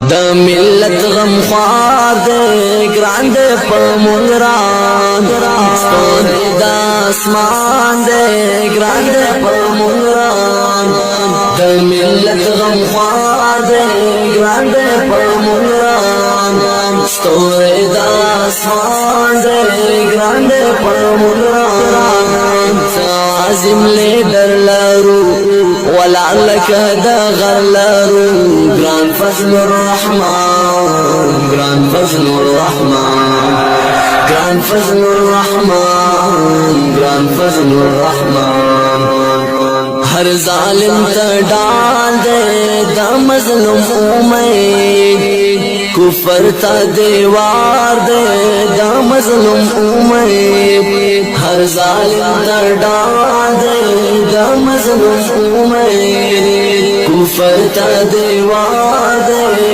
دا ملت غم خوار دے گران دے پا مونگران ستوری دا اسمان دے گران دے پا مونگران دا ملت غم خوار دے گران دے پا مونگران ستوری دا اسمان دے گران دے پا مونگران عظیم لیڈر لارو ولعلك دا غر لارو گران فضل الرحمن گران فضل الرحمن گران فضل الرحمن گران فضل الرحمن ہر ظالم تا ڈال دے دا مظلوم امید کفر تا دیوار دے دا مظلوم امید ہر ظالم تا ڈال دے دا مظلوم امید کفر تا دیوار دے